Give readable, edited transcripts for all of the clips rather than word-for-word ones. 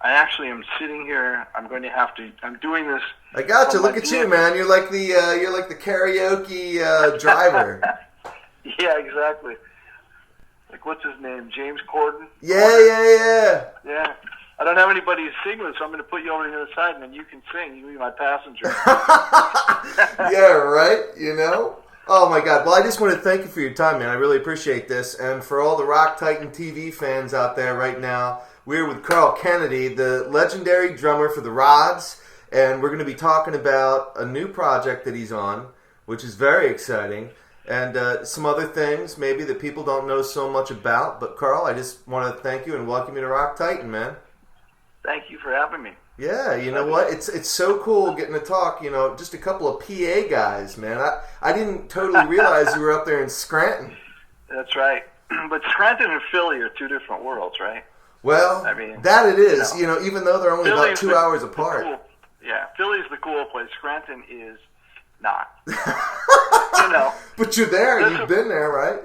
I actually am sitting here. I'm going to have to. I'm doing this. I got you. Look at you, man. You're like the karaoke driver. Yeah, exactly. Like, what's his name? James Corden? Yeah. Yeah. I don't have anybody to sing with, so I'm going to put you over to the other side, and then you can sing. You can be my passenger. Yeah, right? You know? Oh, my God. Well, I just want to thank you for your time, man. I really appreciate this. And for all the Rock Titan TV fans out there right now, we're with Carl Canedy, the legendary drummer for the RODS, and we're going to be talking about a new project that he's on, which is very exciting. And some other things maybe that people don't know so much about. But, Carl, I just want to thank you and welcome you to Rock Titan, man. Thank you for having me. Yeah, you know what? It's so cool getting to talk, just a couple of PA guys, man. I didn't totally realize you were up there in Scranton. That's right. But Scranton and Philly are two different worlds, right? Well, I mean, that it is. Even though they're only about 2 hours apart. Yeah, Philly's the cool place. Scranton is not. But you're there. You've been there, right?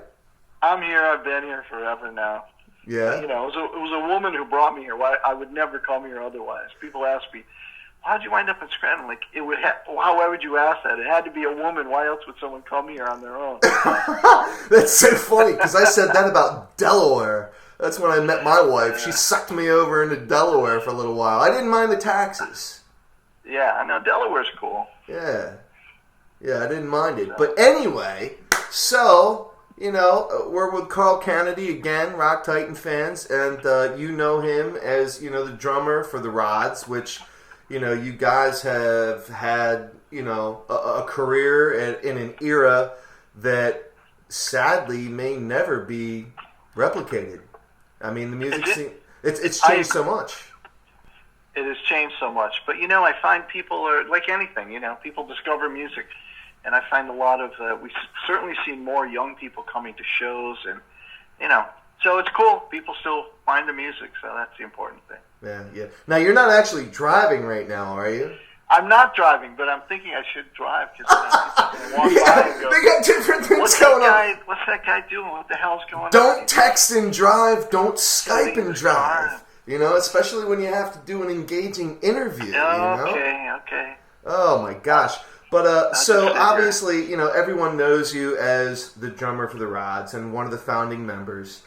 I'm here. I've been here forever now. Yeah. It was a woman who brought me here. I would never come here otherwise. People ask me, "How'd you wind up in Scranton?" Like, why would you ask that? It had to be a woman. Why else would someone come here on their own? That's so funny because I said that about Delaware. That's when I met my wife. She sucked me over into Delaware for a little while. I didn't mind the taxes. Yeah, I know. Delaware's cool. Yeah, I didn't mind it. But anyway, so... we're with Carl Canedy again, Rock Titan fans, and you know him as, the drummer for the RODS, which, you guys have had, a career in an era that sadly may never be replicated. I mean, the music scene, it's changed so much. It has changed so much. But, I find people are, like anything, people discover music. And I find a lot of, we certainly see more young people coming to shows, and, so it's cool. People still find the music, so that's the important thing. Yeah. Now, you're not actually driving right now, are you? I'm not driving, but I'm thinking I should drive, because people walk by and go, they got different things going on. What's that guy doing? What the hell's going on? Don't text and drive. Don't Skype and drive. Especially when you have to do an engaging interview. Okay. Oh, my gosh. But, so, obviously, everyone knows you as the drummer for the RODS and one of the founding members.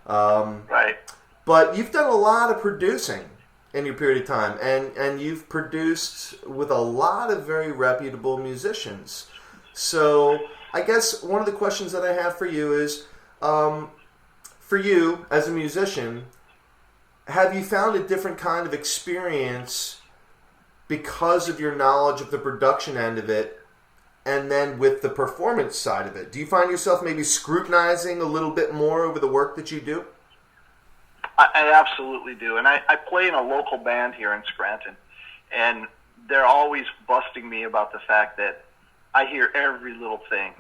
Right. But you've done a lot of producing in your period of time, and you've produced with a lot of very reputable musicians. So, I guess one of the questions that I have for you is, for you, as a musician, have you found a different kind of experience because of your knowledge of the production end of it, and then with the performance side of it? Do you find yourself maybe scrutinizing a little bit more over the work that you do? I absolutely do. And I play in a local band here in Scranton, and they're always busting me about the fact that I hear every little thing.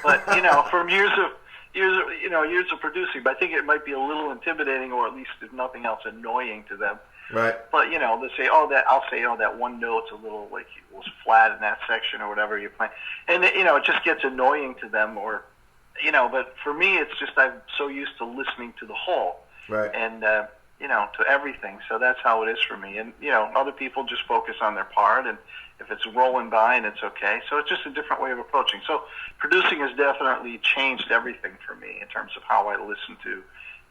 But, from years of producing, but I think it might be a little intimidating, or at least, if nothing else, annoying to them. Right. But, they say, that one note's a little, like, it was flat in that section or whatever you're playing. And, it just gets annoying to them, or, but for me, it's just I'm so used to listening to the whole. Right. And, to everything. So that's how it is for me. And, other people just focus on their part, and if it's rolling by, and it's okay. So it's just a different way of approaching. So producing has definitely changed everything for me in terms of how I listen to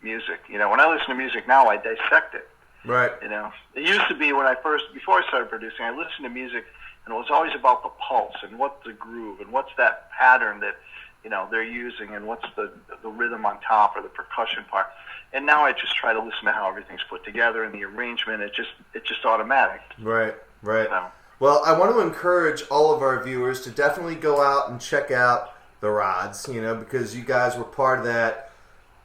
music. When I listen to music now, I dissect it. Right. It used to be before I started producing, I listened to music, and it was always about the pulse and what's the groove and what's that pattern that, they're using, and what's the rhythm on top or the percussion part. And now I just try to listen to how everything's put together and the arrangement. It's just automatic. Right. So. Well, I want to encourage all of our viewers to definitely go out and check out the RODS, because you guys were part of that,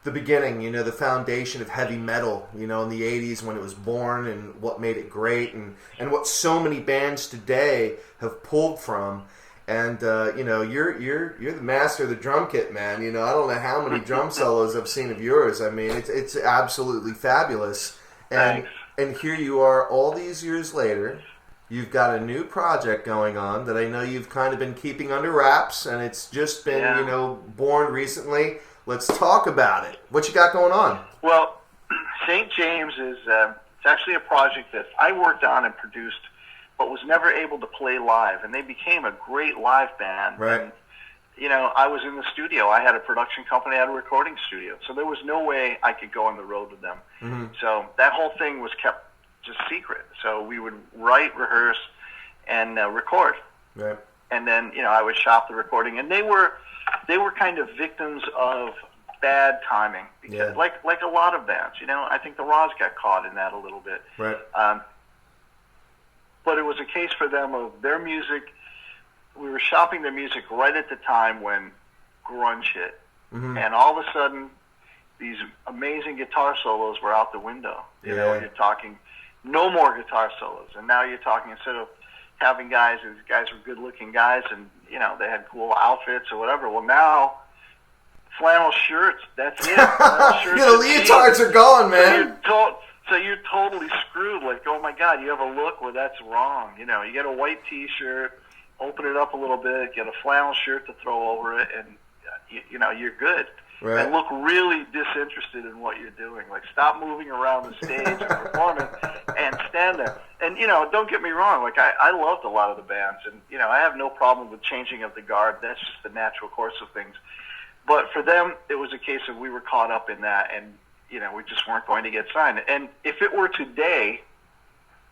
the beginning, the foundation of heavy metal, in the 80s when it was born, and what made it great, and what so many bands today have pulled from. And, you're the master of the drum kit, man. I don't know how many drum solos I've seen of yours. I mean, it's absolutely fabulous. And here you are all these years later. You've got a new project going on that I know you've kind of been keeping under wraps, and it's just been, born recently. Let's talk about it. What you got going on? Well, St. James is It's actually a project that I worked on and produced, but was never able to play live. And they became a great live band. Right. And, you know, I was in the studio. I had a production company. I had a recording studio. So there was no way I could go on the road with them. Mm-hmm. So that whole thing was kept just secret. So we would write, rehearse, and record. Right. And then, you know, I would shop the recording. And they were kind of victims of bad timing. Because like a lot of bands, you know, I think the RODS got caught in that a little bit. Right. But it was a case for them of their music. We were shopping their music right at the time when grunge hit. Mm-hmm. And all of a sudden, these amazing guitar solos were out the window. You know, you're talking no more guitar solos. And now you're talking, instead of having guys, these guys were good-looking guys and, you know, they had cool outfits or whatever. Well, now, flannel shirts, that's it. Flannel shirts the leotards are gone, man. So you're totally screwed. Like, oh, my God, you have a look where that's wrong. You know, you get a white T-shirt, open it up a little bit, get a flannel shirt to throw over it, and, you know, you're good. Right. And look really disinterested in what you're doing. Like, stop moving around the stage and performing and stand there. And, you know, don't get me wrong. Like, I loved a lot of the bands. And, you know, I have no problem with changing of the guard. That's just the natural course of things. But for them, it was a case of we were caught up in that, and, you know, we just weren't going to get signed. And if it were today,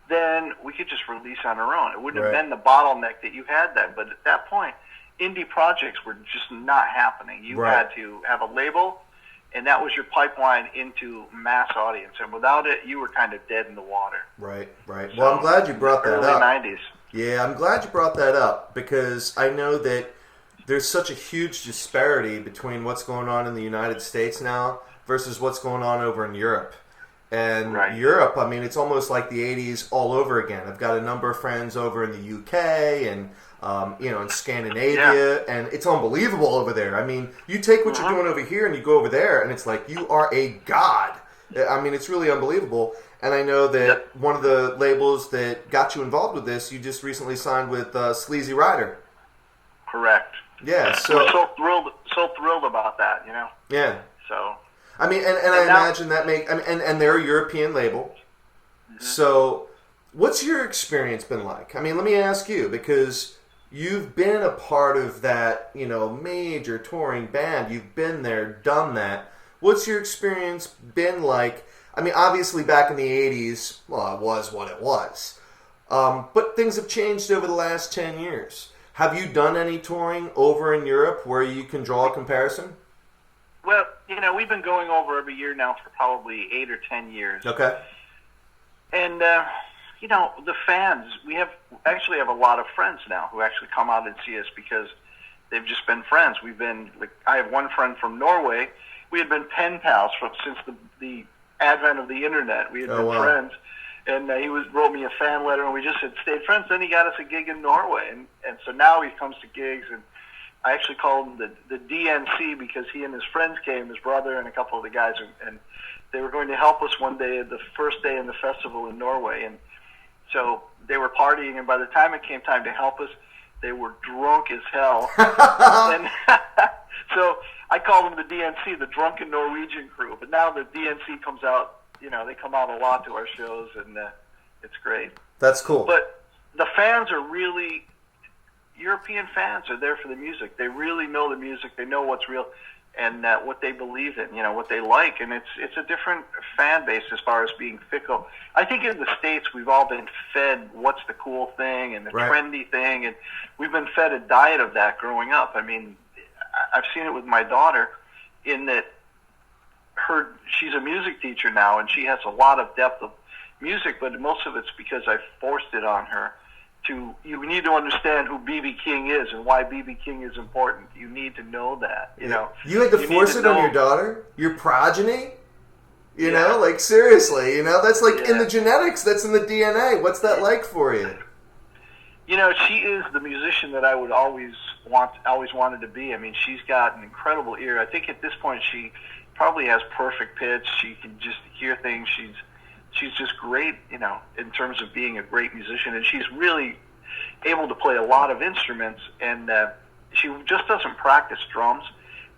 then we could just release on our own. It wouldn't have been the bottleneck that you had then. But at that point, indie projects were just not happening. You had to have a label, and that was your pipeline into mass audience. And without it, you were kind of dead in the water. Right. So, well, I'm glad you brought that up. Early 90s. Yeah, I'm glad you brought that up, because I know that there's such a huge disparity between what's going on in the United States now versus what's going on over in Europe. And Europe, I mean, it's almost like the 80s all over again. I've got a number of friends over in the UK and, you know, in Scandinavia, and it's unbelievable over there. I mean, you take what you're doing over here and you go over there, and it's like you are a god. I mean, it's really unbelievable. And I know that one of the labels that got you involved with this, you just recently signed with Sleazy Rider. Correct. Yeah, so we're so thrilled about that, you know. Yeah. So I mean, and I imagine that and they're a European label. Mm-hmm. So, what's your experience been like? I mean, let me ask you, because you've been a part of that, you know, major touring band. You've been there, done that. What's your experience been like? I mean, obviously back in the 80s, well, it was what it was. But things have changed over the last 10 years. Have you done any touring over in Europe where you can draw a comparison? Well, you know, we've been going over every year now for probably 8 or 10 years. Okay. And, you know, the fans, we have a lot of friends now who actually come out and see us because they've just been friends. We've been, like, I have one friend from Norway. We had been pen pals since the advent of the internet. We had been friends. And he wrote me a fan letter, and we just had stayed friends. Then he got us a gig in Norway. And so now he comes to gigs, and I actually called him the DNC because he and his friends came, his brother and a couple of the guys, and they were going to help us one day, the first day in the festival in Norway. And so they were partying, and by the time it came time to help us, they were drunk as hell. And so I called them the DNC, the Drunken Norwegian Crew. But now the DNC comes out, you know, they come out a lot to our shows, and it's great. That's cool. But the fans are really... European fans are there for the music. They really know the music. They know what's real and what they believe in, you know, what they like. And it's a different fan base as far as being fickle. I think in the States we've all been fed what's the cool thing and the trendy thing, and we've been fed a diet of that growing up. I mean, I've seen it with my daughter in that she's a music teacher now, and she has a lot of depth of music, but most of it's because I forced it on her. You need to understand who B.B. King is and why B.B. King is important. You need to know that, you know. You had to force it on your daughter? Your progeny? You know, like, seriously, you know? That's like in the genetics. That's in the DNA. What's that like for you? You know, she is the musician that I would always wanted to be. I mean, she's got an incredible ear. I think at this point she probably has perfect pitch. She can just hear things. She's just great, you know, in terms of being a great musician. And she's really able to play a lot of instruments. And she just doesn't practice drums,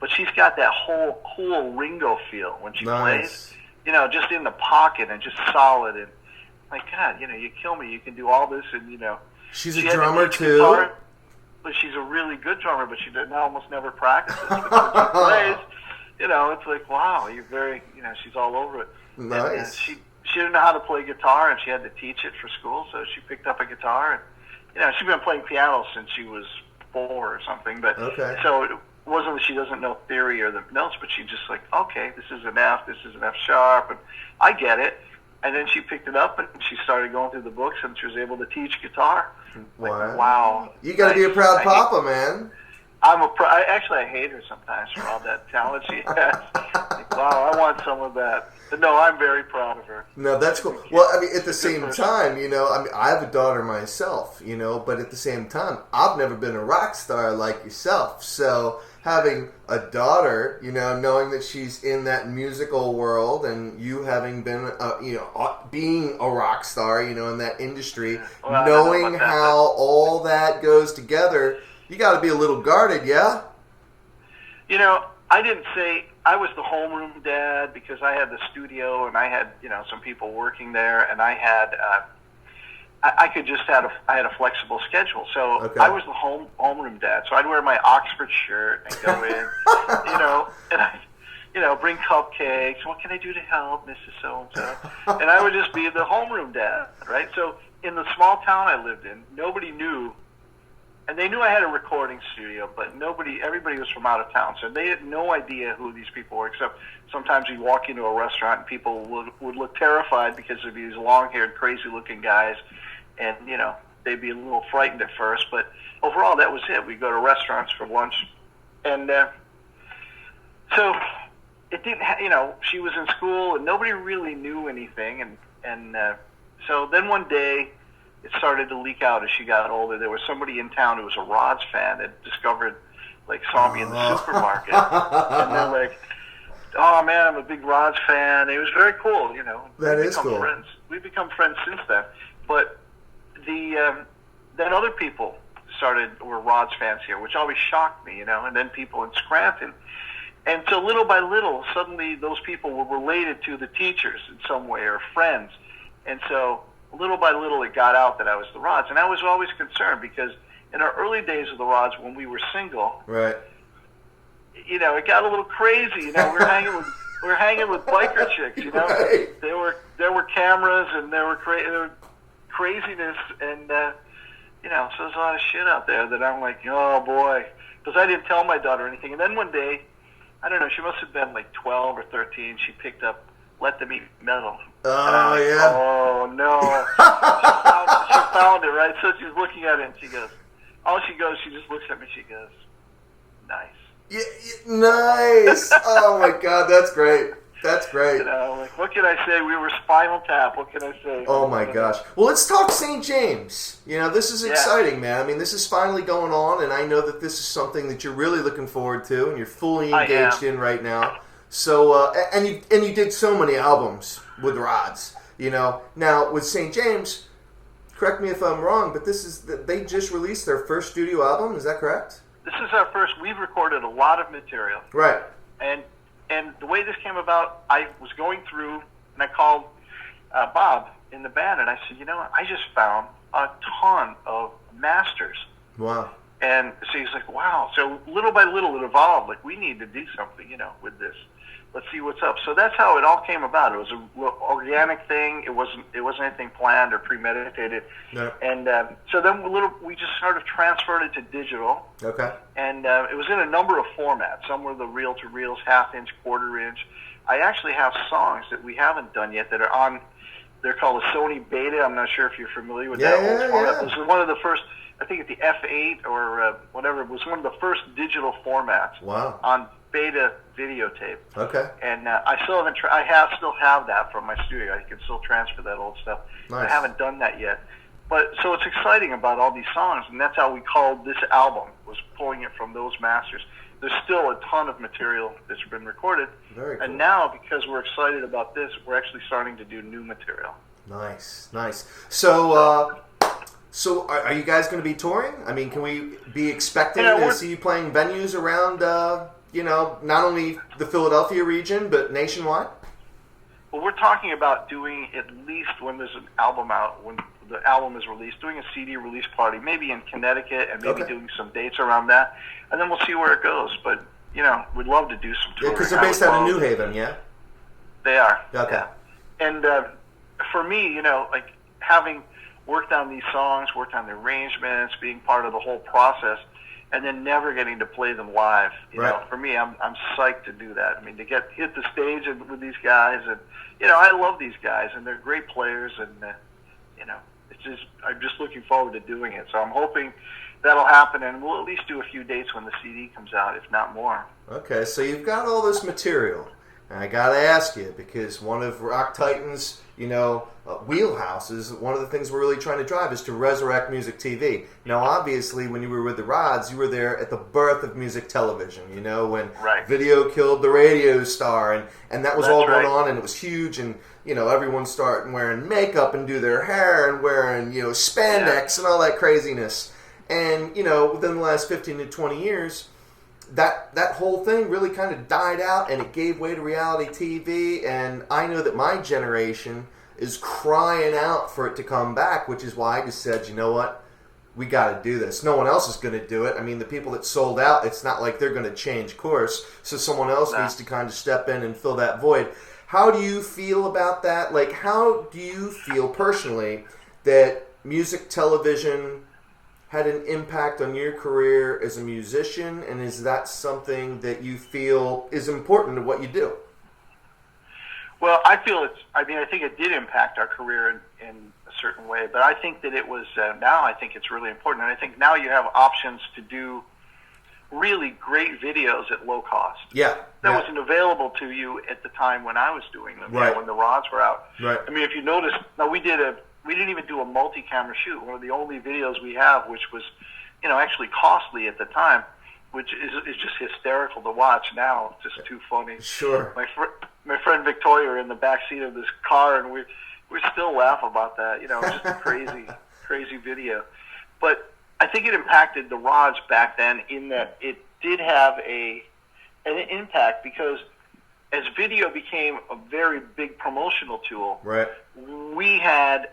but she's got that whole cool Ringo feel when she plays. You know, just in the pocket and just solid. My God, you kill me. You can do all this, and She's she a had to drummer teach too. guitar, but she's a really good drummer. But she almost never practices because she plays. It's like, wow, you're very. She's all over it. Nice. And, she didn't know how to play guitar, and she had to teach it for school. So she picked up a guitar, and she's been playing piano since she was 4 or something. But okay. So it wasn't that she doesn't know theory or the notes, but she just like, okay, this is an F, this is an F sharp, and I get it. And then she picked it up and she started going through the books, and she was able to teach guitar. Wow. Like, wow. You got to be a proud papa, man. Actually, I hate her sometimes for all that talent she has. Like, wow, I want some of that. But no, I'm very proud of her. No, that's cool. Well, I mean, at the same time, I have a daughter myself, but at the same time, I've never been a rock star like yourself. So having a daughter, knowing that she's in that musical world, and you having been, being a rock star, in that industry, well, knowing how all that goes together, you got to be a little guarded, yeah? I didn't say I was the homeroom dad because I had the studio and I had, some people working there, and I had, I had a flexible schedule. So okay. I was the homeroom dad. So I'd wear my Oxford shirt and go in, and I, bring cupcakes. What can I do to help, Mrs. So-and-so? And I would just be the homeroom dad, right? So in the small town I lived in, nobody knew. And they knew I had a recording studio, but everybody was from out of town. So they had no idea who these people were, except sometimes you'd walk into a restaurant and people would look terrified because of these long-haired, crazy-looking guys. And, they'd be a little frightened at first. But overall, that was it. We'd go to restaurants for lunch. And so it didn't she was in school and nobody really knew anything. And so then one day, it started to leak out as she got older. There was somebody in town who was a RODS fan that saw me in the supermarket. And they're like, oh, man, I'm a big RODS fan. It was very cool, That is cool. Friends. We've become friends since then. But then other people were RODS fans here, which always shocked me, and then people in Scranton. And so little by little, suddenly those people were related to the teachers in some way or friends. And so little by little, it got out that I was the RODS, and I was always concerned because in our early days of the RODS, when we were single, right? It got a little crazy. We were hanging with biker chicks. Right. There were cameras and there were craziness, and so there's a lot of shit out there that I'm like, oh boy, because I didn't tell my daughter anything. And then one day, I don't know, she must have been like 12 or 13. She picked up Let Them Eat Metal. Oh, yeah. Oh, no. She found it, right? So she's looking at it, and she just looks at me, she goes, nice. Yeah, nice. Oh, my God, that's great. That's great. Like, what can I say? We were Spinal Tap. What can I say? Oh, my gosh. Well, let's talk St. James. This is exciting, man. I mean, this is finally going on, and I know that this is something that you're really looking forward to, and you're fully engaged in right now. So, and you did so many albums with RODS, Now, with St. James, correct me if I'm wrong, but they just released their first studio album, is that correct? This is our first. We've recorded a lot of material. Right. And the way this came about, I was going through, and I called Bob in the band, and I said, I just found a ton of masters. Wow. And so he's like, wow. So little by little, it evolved. Like, we need to do something, with this. Let's see what's up. So that's how it all came about. It was an organic thing. It wasn't anything planned or premeditated. No. And so then we just sort of transferred it to digital. Okay. And it was in a number of formats. Some were the reel-to-reels, half-inch, quarter-inch. I actually have songs that we haven't done yet that are on. They're called a Sony Beta. I'm not sure if you're familiar with that old format. This was one of the first. I think at the F8 or whatever. It was one of the first digital formats. Wow. On beta videotape. Okay. And I still have that from my studio. I can still transfer that old stuff. Nice. I haven't done that yet. But so it's exciting about all these songs, and that's how we called this album, was pulling it from those masters. There's still a ton of material that's been recorded. Very cool. And now, because we're excited about this, we're actually starting to do new material. Nice. So, are you guys going to be touring? I mean, can we be expecting to see you playing venues around, not only the Philadelphia region, but nationwide? Well, we're talking about doing, at least when there's an album out, when the album is released, doing a CD release party, maybe in Connecticut, and maybe doing some dates around that, and then we'll see where it goes. But, we'd love to do some touring. Yeah, because they're based out of New Haven, yeah? They are. Okay. Yeah. And for me, like having worked on these songs, worked on the arrangements, being part of the whole process, and then never getting to play them live. You know, for me, I'm psyched to do that. I mean, to hit the stage with these guys, and I love these guys, and they're great players, and I'm just looking forward to doing it. So I'm hoping that'll happen, and we'll at least do a few dates when the CD comes out, if not more. Okay, so you've got all this material, and I got to ask you, because one of Rock Titan's wheelhouses, one of the things we're really trying to drive is to resurrect music TV. Now, obviously, when you were with the RODS, you were there at the birth of music television, when video killed the radio star, and that was all going on, and it was huge, and everyone started wearing makeup and do their hair and wearing spandex and all that craziness. And within the last 15 to 20 years, that whole thing really kind of died out, and it gave way to reality TV. And I know that my generation is crying out for it to come back, which is why I just said, you know what, we got to do this. No one else is going to do it. I mean, the people that sold out, it's not like they're going to change course, so someone else needs to kind of step in and fill that void. How do you feel about that? Like, how do you feel personally that music television had an impact on your career as a musician, and is that something that you feel is important to what you do? Well, I think it did impact our career in a certain way, but I think that it was, now I think it's really important, and I think now you have options to do really great videos at low cost. Yeah. That wasn't available to you at the time when I was doing them, when the RODS were out. Right. I mean, if you notice, now we didn't even do a multi-camera shoot. One of the only videos we have, which was, actually costly at the time, which is just hysterical to watch now. It's just too funny. Sure. My friend Victoria in the back seat of this car, and we still laugh about that. It's just a crazy video. But I think it impacted the RODS back then in that it did have an impact, because as video became a very big promotional tool, we had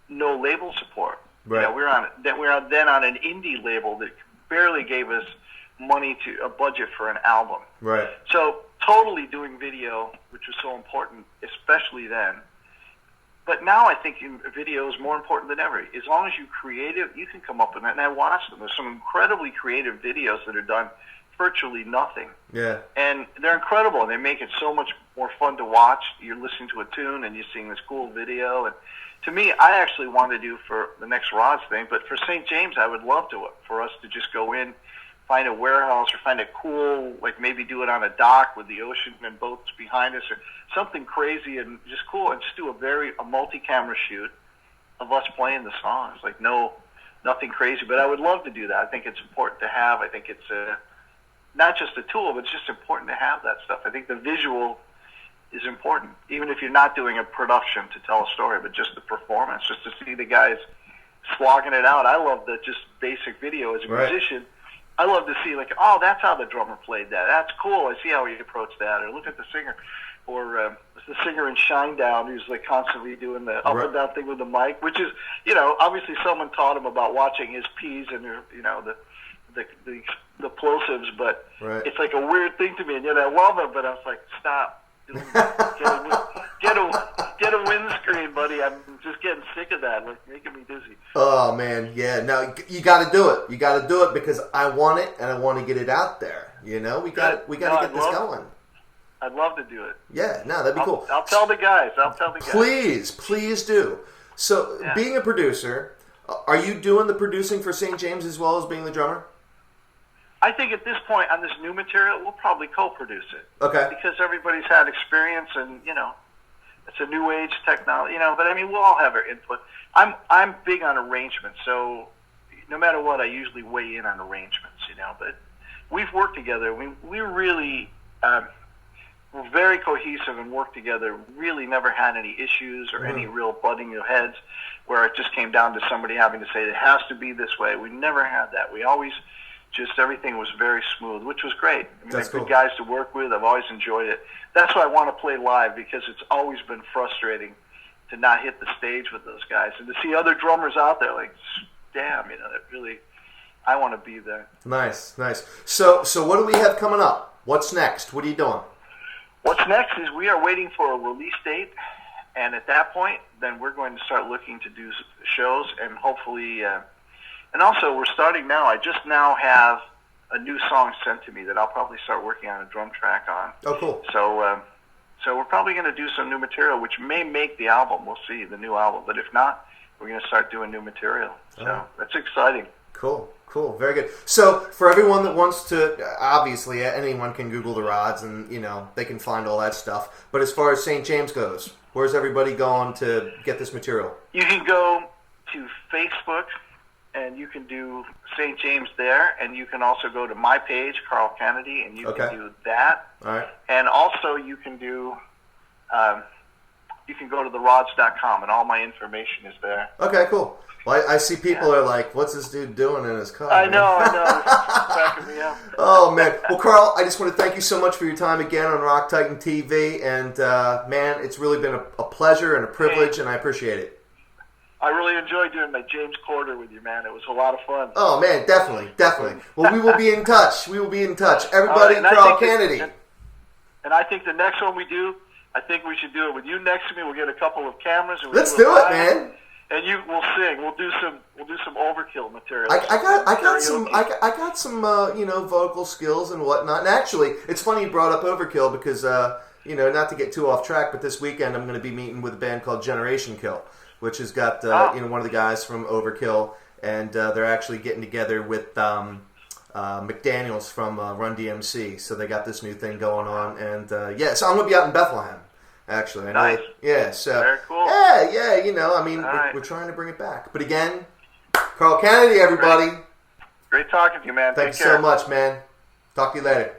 no label support. Right. We were then on an indie label that barely gave us money to a budget for an album. Right. So totally doing video, which was so important, especially then. But now I think video is more important than ever. As long as you're creative, you can come up with it. And I watch them. There's some incredibly creative videos that are done virtually nothing. Yeah. And they're incredible, and they make it so much more fun to watch. You're listening to a tune, and you're seeing this cool video. And to me, I actually want to do for the next RODS thing, but for St. James, I would love for us to just go in, find a warehouse, or find a cool, like maybe do it on a dock with the ocean and boats behind us, or something crazy and just cool, and just do a multi-camera shoot of us playing the songs. Like nothing crazy, but I would love to do that. I think it's important to have. I think it's not just a tool, but it's just important to have that stuff. I think the visual is important, even if you're not doing a production to tell a story, but just the performance, just to see the guys slogging it out. I love the just basic video as a musician. I love to see, like, oh, that's how the drummer played that. That's cool. I see how he approached that. Or look at the singer. Or the singer in Shinedown, who's like constantly doing the up and down thing with the mic, which is, obviously someone taught him about watching his P's and, the plosives, but it's like a weird thing to me, and yet I love it, but I was like, stop. Get a windscreen, buddy. I'm just getting sick of that. Like, making me dizzy. Oh, man, yeah. No, you got to do it. You got to do it because I want it, and I want to get it out there. We got to get this going. I'd love to do it. Yeah, no, that'd be cool. I'll tell the guys. Please do. So, being a producer, are you doing the producing for St. James as well as being the drummer? I think at this point on this new material, we'll probably co-produce it. Okay. Because everybody's had experience, and it's a new age technology. But I mean, we'll all have our input. I'm big on arrangements, so no matter what, I usually weigh in on arrangements. But we've worked together. We really we're very cohesive and work together. Really never had any issues or any real butting of heads where it just came down to somebody having to say it has to be this way. We never had that. We always just everything was very smooth, which was great. I mean, That's they're cool. good guys to work with. I've always enjoyed it. That's why I want to play live, because it's always been frustrating to not hit the stage with those guys and to see other drummers out there like, damn, that really, I want to be there. Nice. So what do we have coming up? What's next? What are you doing? What's next is we are waiting for a release date, and at that point, then we're going to start looking to do shows, and hopefully, and also we're starting now. I just now have a new song sent to me that I'll probably start working on a drum track on. Oh, cool. So we're probably going to do some new material, which may make the album. We'll see, the new album. But if not, we're going to start doing new material. So that's exciting. Cool. Very good. So for everyone that wants to, obviously anyone can Google the Rods and, they can find all that stuff. But as far as St. James goes, where's everybody going to get this material? You can go to Facebook, and you can do St. James there, and you can also go to my page, Carl Canedy, and you can do that. All right. And also you can do, you can go to the RODS.com, and all my information is there. Okay, cool. Well, I see people are like, what's this dude doing in his car? I know. It's cracking me up. Oh, man. Well, Carl, I just want to thank you so much for your time again on Rock Titan TV. And, man, it's really been a pleasure and a privilege, and I appreciate it. I really enjoyed doing my James Quarter with you, man. It was a lot of fun. Oh, man, definitely. Well, we will be in touch. Everybody, Carl Canedy. And I think the next one we do, I think we should do it with you next to me. We'll get a couple of cameras. And Let's do it, man. And we'll sing. We'll do some overkill material. I got some vocal skills and whatnot. And actually, it's funny you brought up overkill because not to get too off track, but this weekend I'm going to be meeting with a band called Generation Kill, which has got one of the guys from Overkill, and they're actually getting together with McDaniels from Run DMC. So they got this new thing going on, and so I'm going to be out in Bethlehem. Actually, I know. Nice. Yeah, so very cool. Yeah, we're trying to bring it back. But again, Carl Canedy, everybody. Great talking to you, man. Thanks so much, man. Talk to you later.